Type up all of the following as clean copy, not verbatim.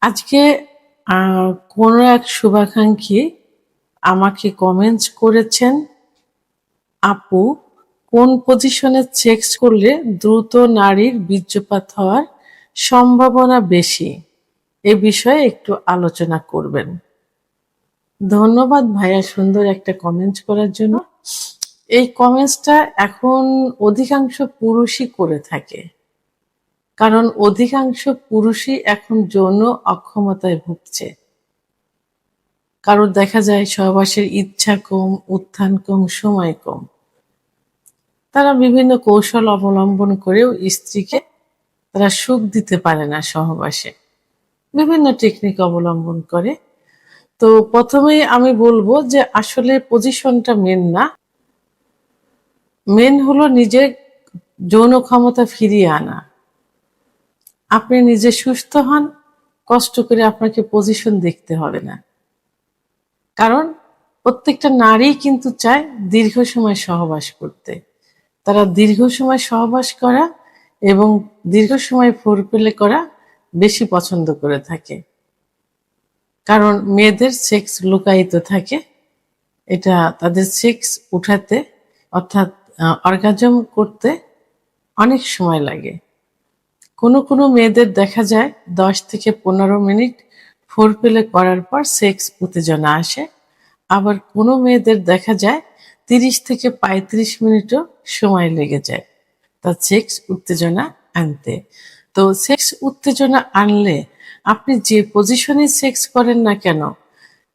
আজকে কোনো এক শুভাকাঙ্ক্ষী আমাকে কমেন্টস করেছেন, আপু কোন পজিশনে সেক্স করলে দ্রুত নারীর বীর্যপাত হওয়ার সম্ভাবনা বেশি, এ বিষয়ে একটু আলোচনা করবেন। ধন্যবাদ ভাইয়া সুন্দর একটা কমেন্টস করার জন্য। এই কমেন্টসটা এখন অধিকাংশ পুরুষই করে থাকে, কারণ অধিকাংশ পুরুষই এখন যৌন অক্ষমতায় ভুগছে। কারোর দেখা যায় সহবাসের ইচ্ছা কম, উত্থান কম, সময় কম। তারা বিভিন্ন কৌশল অবলম্বন করেও স্ত্রীকে তারা সুখ দিতে পারে না সহবাসে, বিভিন্ন টেকনিক অবলম্বন করে। তো প্রথমেই আমি বলবো যে আসলে পজিশনটা মেন না, মেন হলো নিজের যৌন ক্ষমতা ফিরিয়ে আনা। আপনি নিজে সুস্থ হন, কষ্ট করে আপনাকে পজিশন দেখতে হবে না। কারণ প্রত্যেকটা নারী কিন্তু চায় দীর্ঘ সময় সহবাস করতে। তারা দীর্ঘ সময় সহবাস করা এবং দীর্ঘ সময় ফোরপ্লে করা বেশি পছন্দ করে থাকে। কারণ মেয়েদের সেক্স লুকায়িত থাকে, এটা তাদের সেক্স উঠাতে অর্থাৎ অর্গাজম করতে অনেক সময় লাগে। কোনো কোনো মেয়েদের দেখা যায় 10 থেকে 15 মিনিট ফোরপ্লে করার পর সেক্স উত্তেজনা আসে, আবার কোনো মেয়েদের দেখা যায় 30 থেকে 35 মিনিটও সময় লেগে যায় তার সেক্স উত্তেজনা আনতে। তো সেক্স উত্তেজনা আনলে আপনি যে পজিশনে সেক্স করেন না কেন,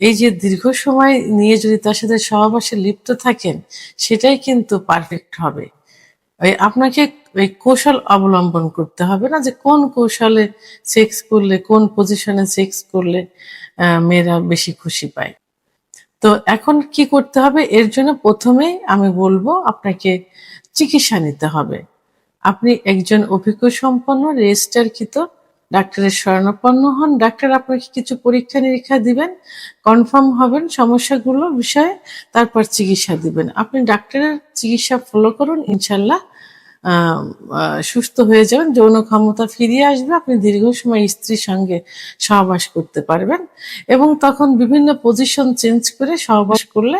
এই যে দীর্ঘ সময় নিয়ে যদি তার সাথে সহবাসে লিপ্ত থাকেন, সেটাই কিন্তু পারফেক্ট হবে। আপনাকে ওই কৌশল অবলম্বন করতে হবে না যে কোন কৌশলে সেক্স করলে, কোন পজিশনে সেক্স করলে মেয়েরা বেশি খুশি পায়। তো এখন কি করতে হবে, এর জন্য প্রথমেই আমি বলবো আপনাকে চিকিৎসা নিতে হবে। আপনি একজন অভিজ্ঞ সম্পন্ন রেজিস্টারকৃত ডাক্তারের শরণাপন্ন হন। ডাক্তার আপনাকে কিছু পরীক্ষা নিরীক্ষা দিবেন, কনফার্ম হবেন সমস্যাগুলো বিষয়ে, তারপর চিকিৎসা দিবেন। আপনি ডাক্তারের চিকিৎসা ফলো করুন, ইনশাল্লাহ সুস্থ হয়ে যাবেন, যৌন ক্ষমতা ফিরিয়ে আসবে, আপনি দীর্ঘ সময় স্ত্রীর সঙ্গে সহবাস করতে পারবেন এবং তখন বিভিন্ন পজিশন চেঞ্জ করে সহবাস করলে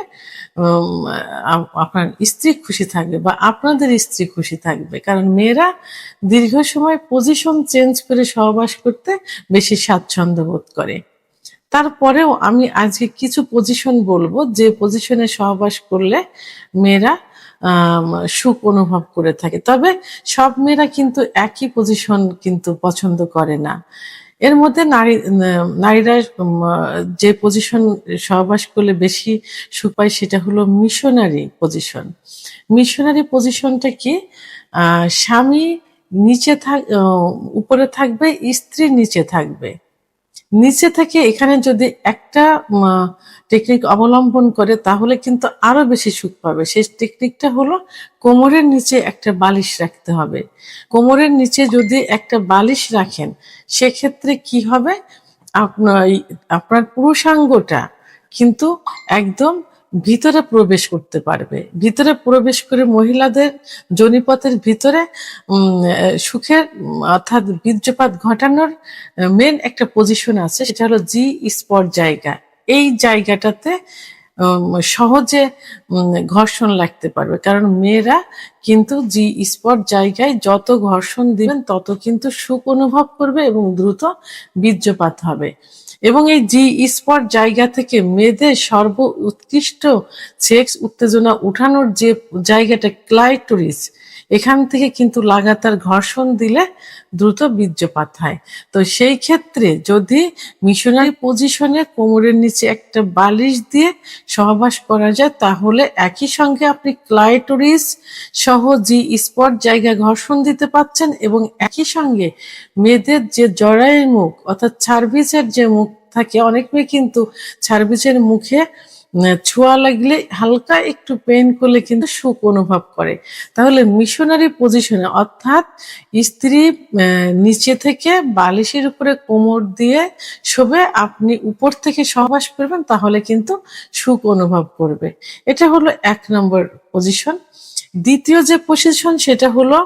আপনার স্ত্রী খুশি থাকবে বা আপনাদের স্ত্রী খুশি থাকবে। কারণ মেয়েরা দীর্ঘ সময় পজিশন চেঞ্জ করে সহবাস করতে বেশি স্বাচ্ছন্দ্য বোধ করে। তারপরেও আমি আজকে কিছু পজিশন বলবো যে পজিশনে সহবাস করলে মেয়েরা সুখ অনুভব করে থাকে। তবে সব মেয়েরা কিন্তু একই পজিশন কিন্তু পছন্দ করে না। এর মধ্যে নারীরা যে পজিশন সহবাস করলে বেশি সুখ পায় সেটা হলো মিশনারি পজিশন। মিশনারি পজিশনটা কি, স্বামী নিচে উপরে থাকবে, স্ত্রী নিচে থাকবে। নিচে থেকে এখানে যদি একটা টেকনিক অবলম্বন করে তাহলে কিন্তু আরো বেশি সুখ পাবে। সেই টেকনিকটা হলো কোমরের নিচে একটা বালিশ রাখতে হবে। কোমরের নিচে যদি একটা বালিশ রাখেন, সেক্ষেত্রে কি হবে, আপনার পুরুষাঙ্গটা কিন্তু একদম ভিতরে প্রবেশ করতে পারবে। ভিতরে প্রবেশ করে মহিলাদের যোনিপথের ভিতরে সুখের অর্থাৎ বীর্যপাত ঘটানোর মেন একটা পজিশন আছে, সেটা হলো জি স্পট জায়গা। এই জায়গাটাতে সহজে ঘর্ষণ লাগতে পারবে, কারণ মেয়েরা কিন্তু জি স্পট জায়গায় যত ঘর্ষণ দিবেন তত কিন্তু সুখ অনুভব করবে এবং দ্রুত বীর্যপাত হবে। এবং এই জি স্পট জায়গা থেকে মেয়েদের সর্ব উৎকৃষ্ট সেক্স উত্তেজনা উঠানোর যে জায়গাটা ক্লাইটোরিস, এখান থেকে কিন্তু লাগাতার ঘর্ষণ দিলে দ্রুত বীর্যপাত হয়। তো সেই ক্ষেত্রে যদি মিশনারি পজিশনে কোমরের নিচে একটা বালিশ দিয়ে সহবাস করা যায়, তাহলে একই সঙ্গে আপনি ক্লাইটোরিস সহ জি স্পট জায়গায় ঘর্ষণ দিতে পারছেন এবং একই সঙ্গে মেয়েদের যে জরায়ুর মুখ অর্থাৎ সার্ভিসের যে মুখ থাকে, অনেক মেয়ে কিন্তু সার্ভিসের মুখে ছোঁয়া লাগলে হালকা একটু পেইন করলে কিন্তু সুখ অনুভব করে। তাহলে মিশনারি পজিশনে অর্থাৎ স্ত্রী নিচে থেকে বালিশের উপরে কোমর দিয়ে শোবে, আপনি উপর থেকে সহবাস করবেন, তাহলে কিন্তু সুখ অনুভব করবে। এটা হলো 1 নম্বর পজিশন। দ্বিতীয় যে পজিশন সেটা হলো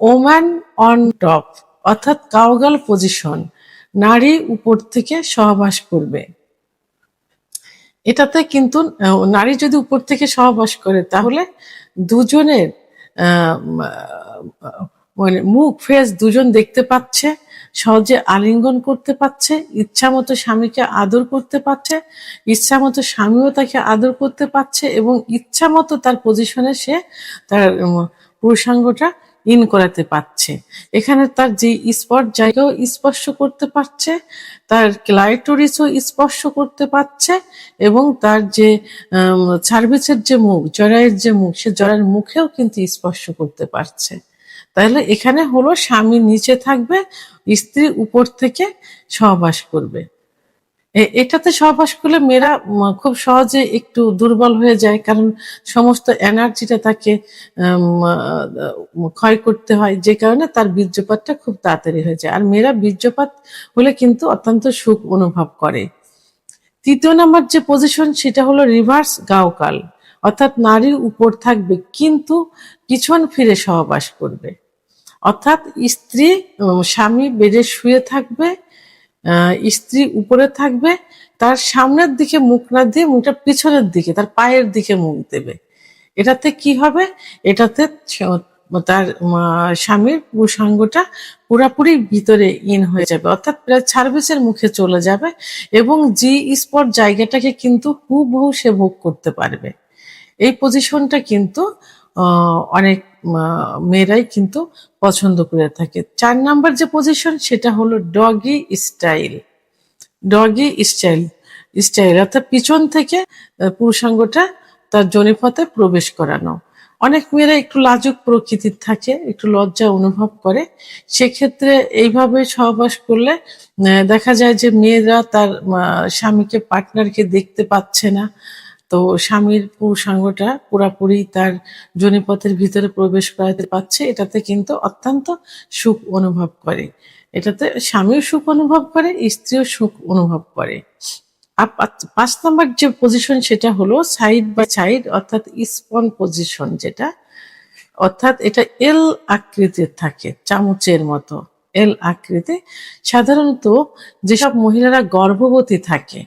ওম্যান অন টপ অর্থাৎ কাউগাল পজিশন। নারী উপর থেকে সহবাস করবে। এটাতে কিন্তু নারী যদি উপর থেকে সহবাস করে তাহলে দুজনের আহ, মানে মুখ ফেস দুজন দেখতে পাচ্ছে, সহজে আলিঙ্গন করতে পারছে, ইচ্ছা মতো স্বামীকে আদর করতে পারছে, ইচ্ছা মতো স্বামীও তাকে আদর করতে পারছে, এবং ইচ্ছা মতো তার পজিশনে সে তার পুরুষাঙ্গটা ইন করাতে পারছে। এখানে তার যে স্পট জায়গাও স্পর্শ করতে পারছে, তার ক্লাইটোরিসও স্পর্শ করতে পারছে, এবং তার যে সার্ভিসের যে মুখ, জরায়ের যে মুখ, সে জরায়ের মুখেও কিন্তু স্পর্শ করতে পারছে। তাহলে এখানে হলো স্বামী নিচে থাকবে, স্ত্রী উপর থেকে সহবাস করবে। এটাতে সহবাস করলে মেয়েরা খুব সহজে একটু দুর্বল হয়ে যায়, কারণ সমস্ত এনার্জিটা তাকে ক্ষয় করতে হয়, যে কারণে তার বীর্যপাতটা খুব তাড়াতাড়ি হয়ে যায়। আর মেয়েরা বীর্যপাত হলে কিন্তু অত্যন্ত সুখ অনুভব করে। তৃতীয় নাম্বার যে পজিশন সেটা হলো রিভার্স গাওকাল, অর্থাৎ নারী উপর থাকবে কিন্তু পিছন ফিরে সহবাস করবে। অর্থাৎ স্ত্রী স্বামী বেডে শুয়ে থাকবে, স্ত্রী উপরে থাকবে, তার সামনের দিকে মুখ না দিয়ে মুখটা পিছনের দিকে তার পায়ের দিকে মুখ দেবে। এটাতে কি হবে, এটাতে তার স্বামীর পুরুষাঙ্গটা পুরাপুরি ভিতরে ইন হয়ে যাবে, অর্থাৎ প্রায় সার্ভিসের মুখে চলে যাবে, এবং জি স্পট জায়গাটাকে কিন্তু হুবহু সে ভোগ করতে পারবে। এই পজিশনটা কিন্তু অনেক মেয়েরাই কিন্তু পছন্দ করে থাকে। 4 নাম্বার যে পজিশন সেটা হলো doggy style. Doggy style style অর্থাৎ পিছন থেকে পুরুষাঙ্গটা তার যোনিপথে প্রবেশ করানো। অনেক মেয়েরা একটু লাজুক প্রকৃতির থাকে, একটু লজ্জা অনুভব করে, সেক্ষেত্রে এইভাবে সহবাস করলে দেখা যায় যে মেয়েরা তার স্বামীকে, পার্টনারকে দেখতে পাচ্ছে না, তো স্বামীর পুরুষাঙ্গটা পুরাপুরি তার যোনিপথের ভিতরে প্রবেশ করাতে পারছে। এটাতে কিন্তু অত্যন্ত সুখ অনুভব করে, এটাতে স্বামীও সুখ অনুভব করে, স্ত্রীও সুখ অনুভব করে। আর 5 নম্বর যে পজিশন সেটা হলো সাইড বাই সাইড, অর্থাৎ স্পন পজিশন, যেটা অর্থাৎ এটা এল আকৃতির থাকে, চামচের মতো এল আকৃতি। সাধারণত যেসব মহিলারা গর্ভবতী থাকে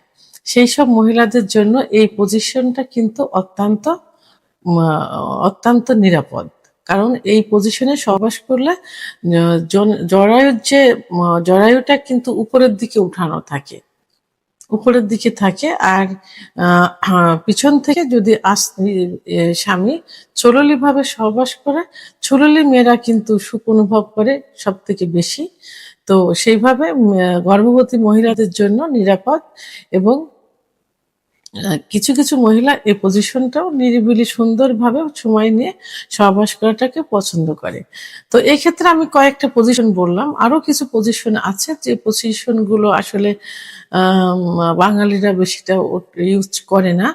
সেই সব মহিলাদের জন্য এই পজিশনটা কিন্তু অত্যন্ত নিরাপদ, কারণ এই পজিশনে সহবাস করলে জরায়ুর যে জরায়ুটা কিন্তু উপরের দিকে উঠানো থাকে, উপরের দিকে থাকে। আর পিছন থেকে যদি স্বামী চললি ভাবে সহবাস করে, চললি মেয়েরা কিন্তু সুখ অনুভব করে সব থেকে বেশি। তো সেইভাবে গর্ভবতী মহিলাদের জন্য নিরাপদ, এবং কিছু কিছু মহিলা এই পজিশনটাও নিরিবিলি সুন্দরভাবে সময় নিয়ে সহবাস করাটাকে পছন্দ করে। তো এই ক্ষেত্রে আমি কয়েকটা পজিশন বললাম, আরো কিছু পজিশন আছে যে পজিশন গুলো আসলে বাঙালিরা বেশিটা ইউজ করে না,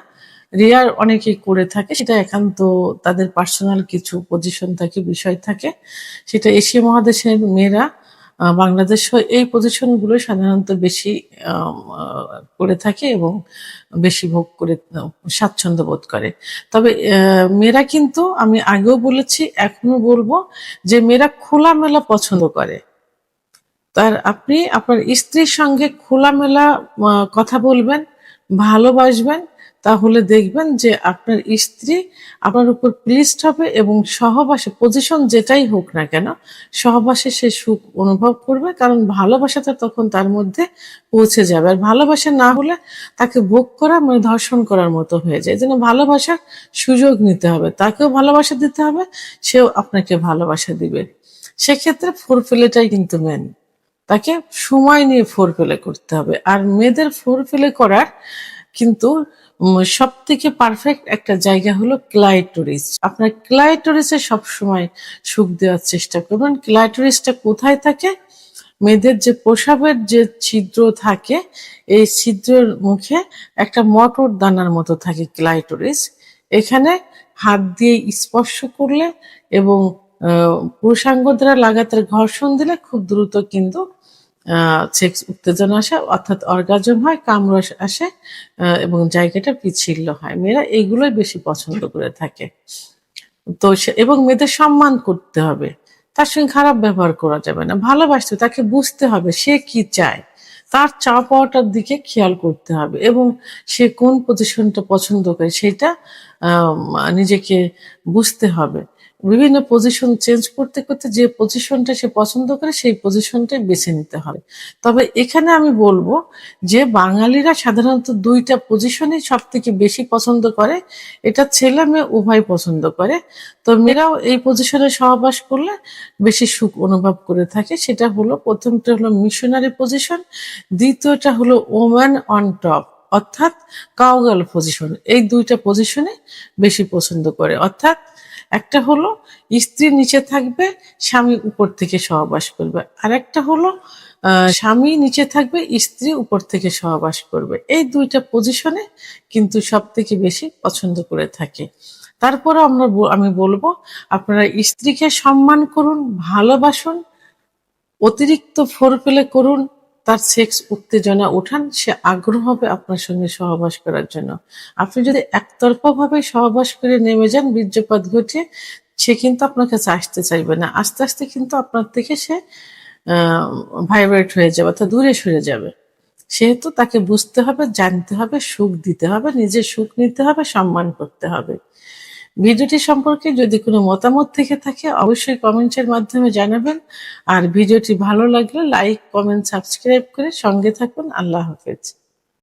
রেয়ার অনেকেই করে থাকে, সেটা একান্ত তাদের পার্সোনাল কিছু পজিশন থাকে, বিষয় থাকে, সেটা এশিয়া মহাদেশের মেয়েরা বাংলাদেশ এই পজিশন গুলো সাধারণত বেশি করে থাকে এবং বেশি ভোগ করে স্বাচ্ছন্দ্য বোধ করে। তবে মেয়েরা কিন্তু, আমি আগেও বলেছি এখনো বলবো, যে মেয়েরা খোলামেলা পছন্দ করে। তার আপনি আপনার স্ত্রীর সঙ্গে খোলামেলা কথা বলবেন, ভালোবাসবেন, তাহলে দেখবেন যে আপনার স্ত্রী আপনার উপর প্লিজড হবে, এবং সহবাসে পজিশন যেটাই হোক না কেন সহবাসে সে সুখ অনুভব করবে, কারণ ভালোবাসাটা তখন তার মধ্যে পৌঁছে যাবে। আর ভালোবাসা না হলে তাকে ভোগ করা মানে ধর্ষণ করার মতো হয়ে যায়। যেন ভালোবাসার সুযোগ নিতে হবে, তাকেও ভালোবাসা দিতে হবে, সেও আপনাকে ভালোবাসা দিবে। সেক্ষেত্রে ফোরপ্লেটাই কিন্তু মেন, তাকে সময় নিয়ে ফোরপ্লে করতে হবে। আর মেয়েদের ফোরপ্লে করার কিন্তু সব থেকে পারফেক্ট একটা জায়গা হলো ক্লাইটোরিস। আপনার ক্লাইটোরিসে সবসময় সুখ দেওয়ার চেষ্টা করবেন। ক্লাইটোরিসটা কোথায় থাকে? মেয়েদের যে প্রসাবের যে ছিদ্র থাকে, এই ছিদ্রের মুখে একটা মটর দানার মতো থাকে ক্লাইটোরিস। এখানে হাত দিয়ে স্পর্শ করলে এবং পুরুষাঙ্গ দ্বারা লাগাতার ঘর্ষণ দিলে খুব দ্রুত কিন্তু সেক্স উত্তেজনা আসে, অর্থাৎ অর্গাজম হয়, কামরস আসে, এবং জায়গাটা পিচ্ছিল হয়। মেয়েরা এইগুলোই বেশি পছন্দ করে থাকে। তো এবং মেয়েদের সম্মান করতে হবে, তার সঙ্গে খারাপ ব্যবহার করা যাবে না, ভালোবাসতে, তাকে বুঝতে হবে সে কি চায়, তার চাওয়া পাওয়াটার দিকে খেয়াল করতে হবে এবং সে কোন পজিশনটা পছন্দ করে সেটা নিজেকে বুঝতে হবে। বিভিন্ন পজিশন চেঞ্জ করতে করতে যে পজিশনটা সে পছন্দ করে সেই পজিশনটাই বেছে নিতে হবে। তবে এখানে আমি বলবো যে বাঙালিরা সাধারণত দুইটা পজিশনই সব থেকে বেশি পছন্দ করে, এটা ছেলে মেয়ে উভয় পছন্দ করে। তো মেয়েরাও এই পজিশনে সহবাস করলে বেশি সুখ অনুভব করে থাকে। সেটা হলো, প্রথমটা হলো মিশনারি পজিশন, দ্বিতীয়টা হলো ওম্যান অন টপ অর্থাৎ কাউগার্ল পজিশন। এই দুইটা পজিশনে বেশি পছন্দ করে, অর্থাৎ একটা হলো স্ত্রী নিচে থাকবে, স্বামী উপর থেকে সহবাস করবে, আর একটা হলো স্বামী নিচে থাকবে, স্ত্রী উপর থেকে সহবাস করবে। এই দুইটা পজিশনে কিন্তু সব থেকে বেশি পছন্দ করে থাকে। তারপরে আমি বলবো আপনারা স্ত্রীকে সম্মান করুন, ভালোবাসুন, অতিরিক্ত ফোরপ্লে করুন, তার সেক্স উত্তেজনা উঠান, সে আগ্রহ হবে আপনার সঙ্গে সহবাস করার জন্য। আপনি যদি একতরফা ভাবে সহবাস করে নেমে যান বীর্যপাত ঘটিয়ে, সে কিন্তু আপনার কাছে আসতে চাইবে না। আস্তে আস্তে কিন্তু আপনার থেকে সে ভাইব্রেট হয়ে যাবে, অর্থাৎ দূরে সরে যাবে। সেহেতু তাকে বুঝতে হবে, জানতে হবে, সুখ দিতে হবে, নিজের সুখ নিতে হবে, সম্মান করতে হবে। ভিডিওটি সম্পর্কে যদি কোনো মতামত থেকে থাকে অবশ্যই কমেন্টের মাধ্যমে জানাবেন। আর ভিডিওটি ভালো লাগলে লাইক, কমেন্ট, সাবস্ক্রাইব করে সঙ্গে থাকুন। আল্লাহ হাফেজ।